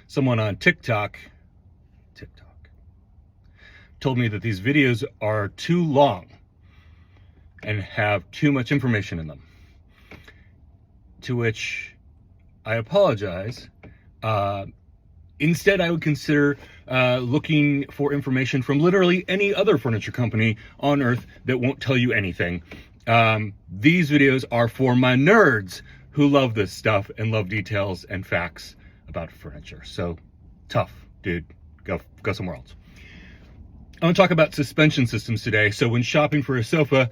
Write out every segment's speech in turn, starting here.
someone on TikTok told me that these videos are too long and have too much information in them. To which I apologize. Instead, I would consider looking for information from literally any other furniture company on earth that won't tell you anything. These videos are for my nerds who love this stuff and love details and facts about furniture. So tough, dude. Go somewhere else. I'm going to talk about suspension systems today. So when shopping for a sofa,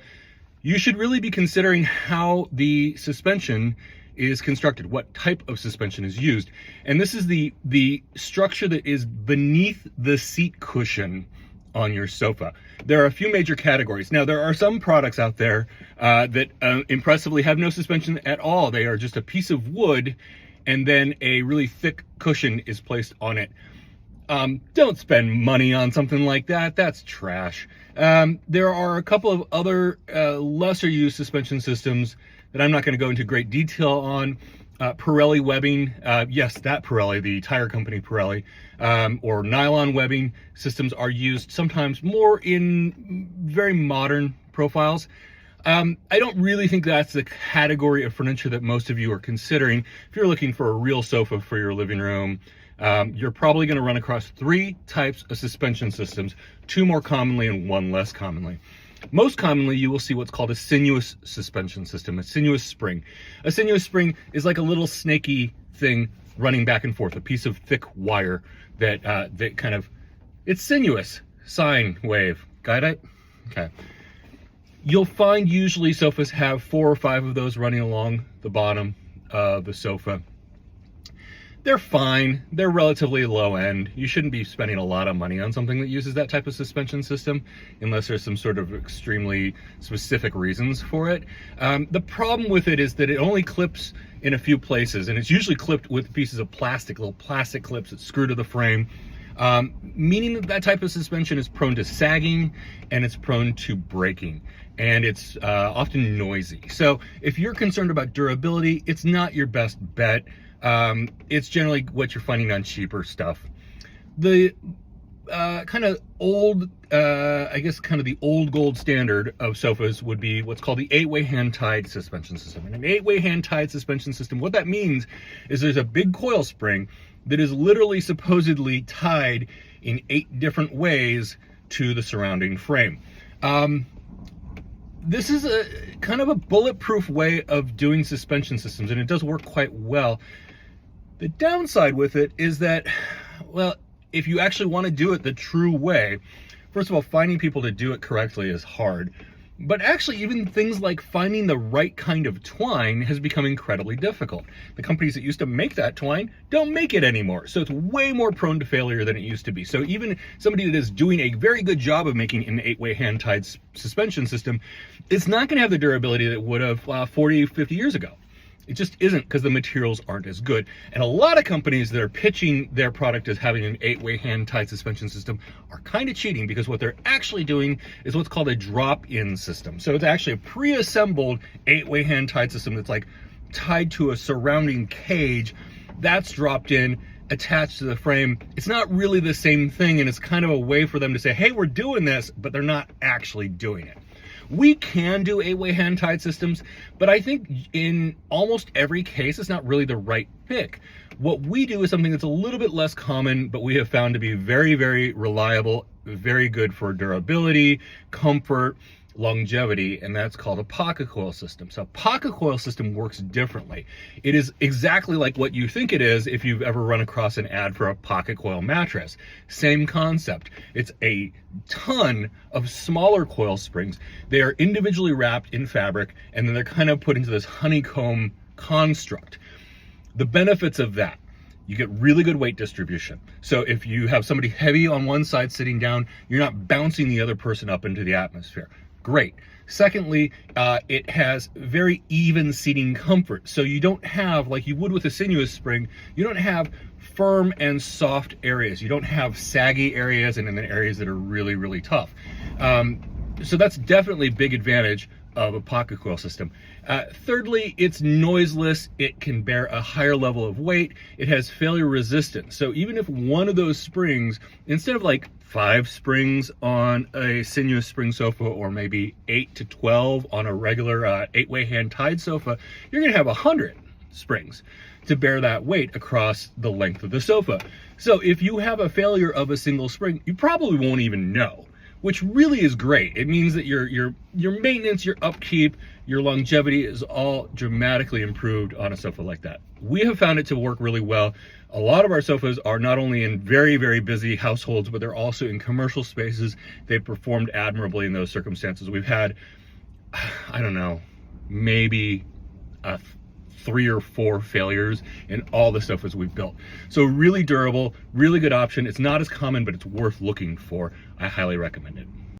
you should really be considering how the suspension is constructed, what type of suspension is used. And this is the structure that is beneath the seat cushion on your sofa. There are a few major categories. Now, there are some products out there that impressively have no suspension at all. They are just a piece of wood and then a really thick cushion is placed on it. Don't spend money on something like that. That's trash. There are a couple of other lesser used suspension systems that I'm not going to go into great detail on. Pirelli webbing, yes, that Pirelli, the tire company Pirelli, or nylon webbing systems are used sometimes more in very modern profiles. I don't really think that's the category of furniture that most of you are considering. If you're looking for a real sofa for your living room, you're probably going to run across 3 types of suspension systems, 2 more commonly and 1 less commonly. Most commonly, you will see what's called a sinuous suspension system, a sinuous spring. A sinuous spring is like a little snaky thing running back and forth, a piece of thick wire that kind of, it's sinuous, sine wave. Got it? Okay. You'll find usually sofas have 4 or 5 of those running along the bottom of the sofa. They're fine. They're relatively low end. You shouldn't be spending a lot of money on something that uses that type of suspension system unless there's some sort of extremely specific reasons for it. The problem with it is that it only clips in a few places, and it's usually clipped with pieces of plastic, little plastic clips that screw to the frame, meaning that type of suspension is prone to sagging and it's prone to breaking, and it's often noisy. So if you're concerned about durability, it's not your best bet. It's generally what you're finding on cheaper stuff. The kind of old, I guess kind of the old gold standard of sofas would be what's called the 8-way hand-tied suspension system. And an 8-way hand-tied suspension system, what that means is there's a big coil spring that is literally supposedly tied in 8 different ways to the surrounding frame. This is a kind of a bulletproof way of doing suspension systems, and it does work quite well. The downside with it is that, well, if you actually want to do it the true way, first of all, finding people to do it correctly is hard. But actually, even things like finding the right kind of twine has become incredibly difficult. The companies that used to make that twine don't make it anymore. So it's way more prone to failure than it used to be. So even somebody that is doing a very good job of making an 8-way hand-tied suspension system, it's not going to have the durability that it would have 40, 50 years ago. It just isn't, because the materials aren't as good. And a lot of companies that are pitching their product as having an 8-way hand-tied suspension system are kind of cheating, because what they're actually doing is what's called a drop-in system. So it's actually a pre-assembled 8-way hand-tied system that's like tied to a surrounding cage that's dropped in, attached to the frame. It's not really the same thing, and it's kind of a way for them to say, hey, we're doing this, but they're not actually doing it. We can do 8-way hand-tied systems, but I think in almost every case, it's not really the right pick. What we do is something that's a little bit less common, but we have found to be very, very reliable, very good for durability, comfort, longevity, and that's called a pocket coil system. So a pocket coil system works differently. It is exactly like what you think it is if you've ever run across an ad for a pocket coil mattress. Same concept. It's a ton of smaller coil springs. They are individually wrapped in fabric, and then they're kind of put into this honeycomb construct. The benefits of that: you get really good weight distribution. So if you have somebody heavy on one side sitting down, you're not bouncing the other person up into the atmosphere. Great. Secondly, it has very even seating comfort. So you don't have, like you would with a sinuous spring, you don't have firm and soft areas. You don't have saggy areas and then areas that are really, really tough. So that's definitely a big advantage of a pocket coil system. Thirdly, it's noiseless. It can bear a higher level of weight. It has failure resistance. So even if one of those springs, instead of like 5 springs on a sinuous spring sofa, or maybe 8 to 12 on a regular 8-way hand-tied sofa, you're gonna have 100 springs to bear that weight across the length of the sofa. So if you have a failure of a single spring, you probably won't even know, which really is great. It means that your maintenance, your upkeep, your longevity is all dramatically improved on a sofa like that. We have found it to work really well. A lot of our sofas are not only in very, very busy households, but they're also in commercial spaces. They've performed admirably in those circumstances. We've had, I don't know, maybe 3 or 4 failures in all the sofas we've built. So really durable, really good option. It's not as common, but it's worth looking for. I highly recommend it.